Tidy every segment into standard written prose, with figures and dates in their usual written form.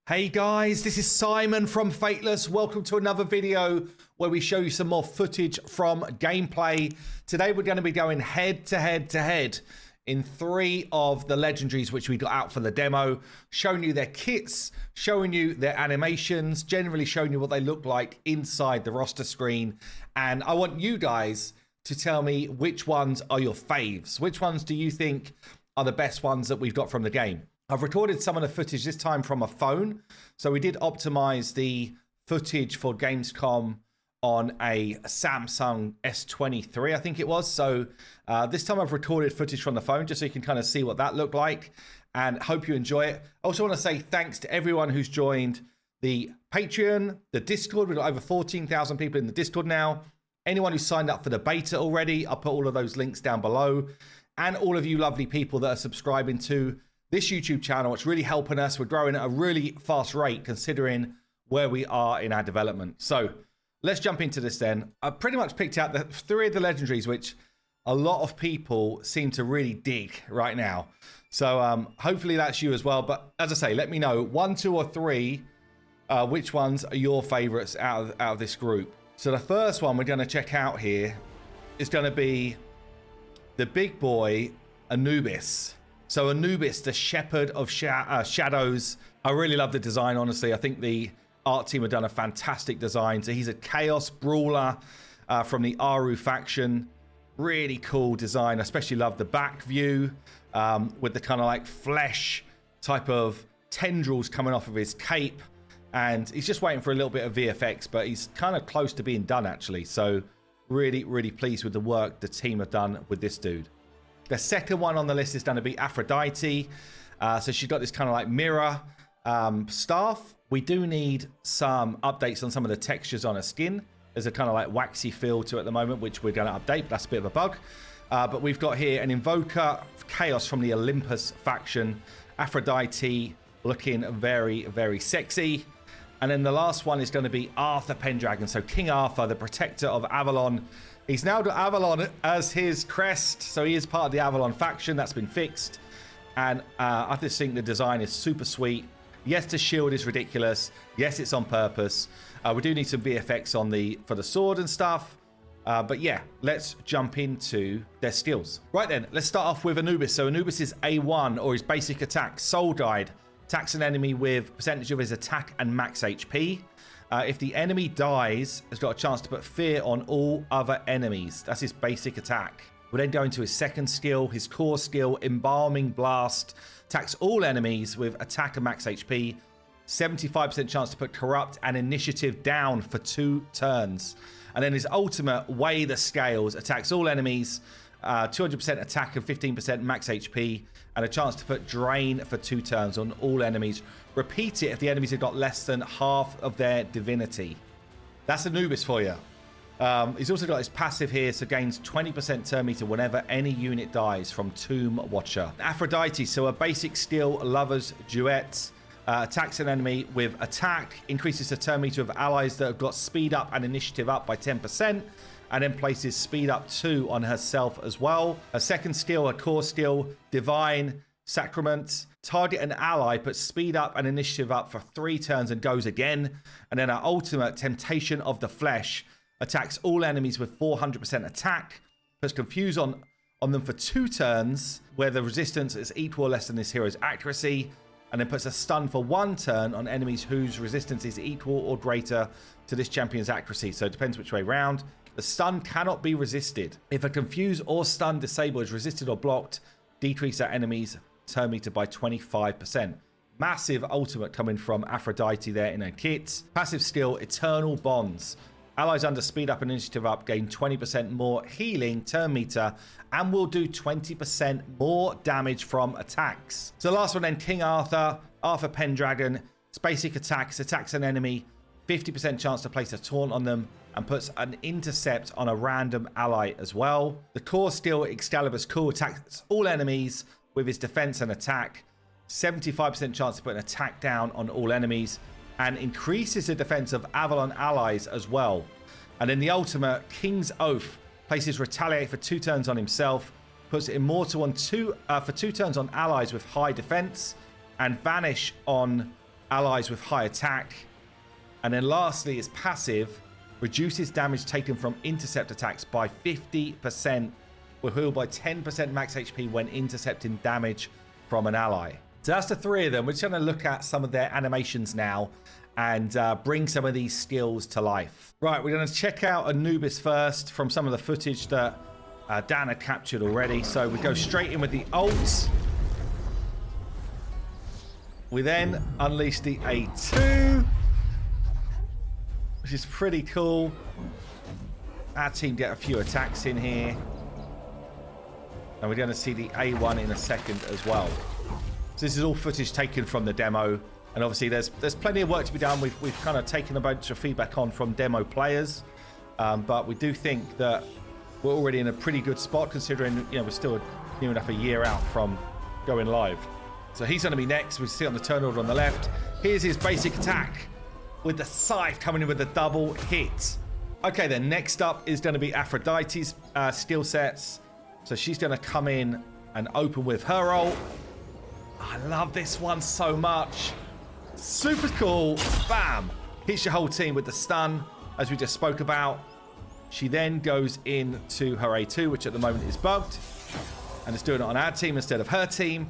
Hey guys, this is Simon from Fateless. Welcome to another video where we show you some more footage from gameplay. Today we're going to be going head to head in 3 of the legendaries which we got out for the demo, showing you their kits, showing you their animations, generally showing you what they look like inside the roster screen. And I want you guys to tell me which ones are your faves. Which ones do you think are the best ones that we've got from the game? I've recorded some of the footage this time from a phone. So we did optimize the footage for Gamescom on a Samsung S23, I think it was. So this time I've recorded footage from the phone just so you can kind of see what that looked like, and hope you enjoy it. I also want to say thanks to everyone who's joined the Patreon, the Discord. We've got over 14,000 people in the Discord now. Anyone who signed up for the beta already, I'll put all of those links down below. And all of you lovely people that are subscribing to this YouTube channel. It's really helping us. We're growing at a really fast rate considering where we are in our development. So let's jump into this then. I pretty much picked out the 3 of the legendaries which a lot of people seem to really dig right now. So hopefully that's you as well. But as I say, let me know 1, 2 or 3 which ones are your favorites out of this group. So the first one we're going to check out here is going to be the big boy Anubis. So Anubis, the Shepherd of Shadows. I really love the design, honestly. I think the art team have done a fantastic design. So he's a Chaos Brawler from the Aru faction. Really cool design. I especially love the back view with the kind of like flesh type of tendrils coming off of his cape. And he's just waiting for a little bit of VFX, but he's kind of close to being done, actually. So really, really pleased with the work the team have done with this dude. The second one on the list is going to be Aphrodite. So she's got this kind of like mirror staff. We do need some updates on some of the textures on her skin. There's a kind of like waxy feel to it at the moment, which we're going to update. But that's a bit of a bug. But we've got here an Invoker Chaos from the Olympus faction. Aphrodite looking very, very sexy. And then the last one is going to be Arthur Pendragon. So King Arthur, the protector of Avalon. He's now got Avalon as his crest, so he is part of the Avalon faction. That's been fixed, and I just think the design is super sweet. Yes, the shield is ridiculous. Yes, it's on purpose. We do need some VFX for the sword and stuff, but yeah, let's jump into their skills. Right then, let's start off with Anubis. So Anubis is A1, or his basic attack, Soul Guide. Attacks an enemy with percentage of his attack and max HP. If the enemy dies, has got a chance to put fear on all other enemies. That's his basic attack. We'll then go into his second skill, his core skill, Embalming Blast. Attacks all enemies with attack and max HP. 75% chance to put Corrupt and Initiative down for 2 turns. And then his ultimate, Weigh the Scales. Attacks all enemies. 200% attack and 15% max HP. And a chance to put Drain for 2 turns on all enemies. Repeat it if the enemies have got less than half of their divinity. That's Anubis for you. He's also got his passive here, so gains 20% turn meter whenever any unit dies from Tomb Watcher. Aphrodite, so a basic skill, Lover's Duet. Attacks an enemy with attack, increases the turn meter of allies that have got speed up and initiative up by 10%. And then places speed up 2 on herself as well. Her second skill, her core skill, Divine Sacrament. Target an ally, puts speed up and initiative up for 3 turns and goes again. And then her ultimate, Temptation of the Flesh, attacks all enemies with 400% attack. Puts Confuse on them for 2 turns, where the resistance is equal or less than this hero's accuracy. And then puts a stun for 1 turn on enemies whose resistance is equal or greater to this champion's accuracy. So it depends which way round. The stun cannot be resisted. If a confuse or stun disable is resisted or blocked, decrease that enemy's turn meter by 25%. Massive ultimate coming from Aphrodite there in her kit. Passive skill, Eternal Bonds. Allies under speed up and initiative up gain 20% more healing turn meter and will do 20% more damage from attacks. So the last one then, King Arthur, Arthur Pendragon. Its basic attacks an enemy, 50% chance to place a taunt on them, and puts an intercept on a random ally as well. The core skill, Excalibur's Cool, attacks all enemies with his defense and attack. 75% chance to put an attack down on all enemies, and increases the defense of Avalon allies as well. And then the ultimate, King's Oath, places Retaliate for 2 turns on himself, puts Immortal on for 2 turns on allies with high defense, and Vanish on allies with high attack. And then lastly, its passive reduces damage taken from intercept attacks by 50%. Will heal by 10% max HP when intercepting damage from an ally. So that's the 3 of them. We're just going to look at some of their animations now and bring some of these skills to life. Right, we're going to check out Anubis first from some of the footage that Dan had captured already. So we go straight in with the ults. We then unleash the A2, which is pretty cool. Our team get a few attacks in here. And we're going to see the A1 in a second as well. So this is all footage taken from the demo. And obviously there's plenty of work to be done. We've kind of taken a bunch of feedback on from demo players. But we do think that we're already in a pretty good spot considering, we're still near enough a year out from going live. So he's going to be next. We see on the turn order on the left. Here's his basic attack with the scythe coming in with a double hit. Okay, then next up is going to be Aphrodite's skill sets. So she's going to come in and open with her ult. I love this one so much. Super cool. Bam. Hits your whole team with the stun, as we just spoke about. She then goes into her A2, which at the moment is bugged. And it's doing it on our team instead of her team.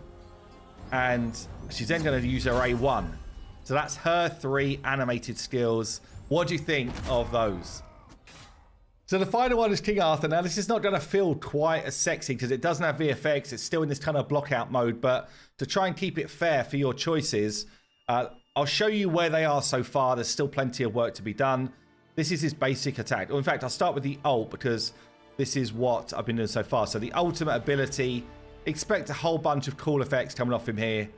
And she's then going to use her A1. So that's her 3 animated skills. What do you think of those? So the final one is King Arthur. Now, this is not going to feel quite as sexy because it doesn't have VFX. It's still in this kind of blockout mode. But to try and keep it fair for your choices, I'll show you where they are so far. There's still plenty of work to be done. This is his basic attack. Or in fact, I'll start with the ult because this is what I've been doing so far. So the ultimate ability, expect a whole bunch of cool effects coming off him here.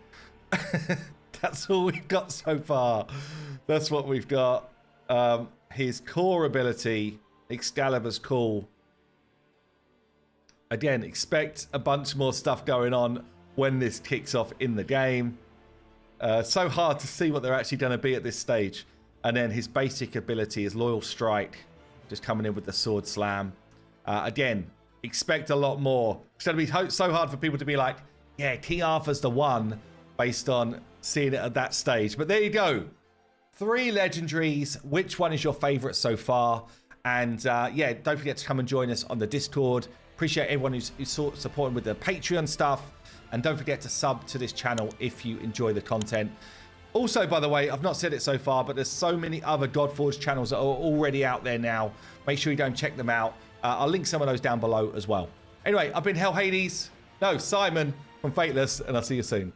That's all we've got so far. That's what we've got. His core ability, Excalibur's Call. Again, expect a bunch more stuff going on when this kicks off in the game. So hard to see what they're actually going to be at this stage. And then his basic ability is Loyal Strike, just coming in with the Sword Slam. Again, expect a lot more. It's going to be so hard for people to be like, yeah, King Arthur's the one, based on seeing it at that stage. But there you go. 3 legendaries. Which one is your favorite so far? And yeah, don't forget to come and join us on the Discord. Appreciate everyone who's supporting with the Patreon stuff. And don't forget to sub to this channel if you enjoy the content. Also, by the way, I've not said it so far, but there's so many other GODFORGE channels that are already out there now. Make sure you go and check them out. I'll link some of those down below as well. Anyway, I've been Hellhades. No, Simon from Fateless, and I'll see you soon.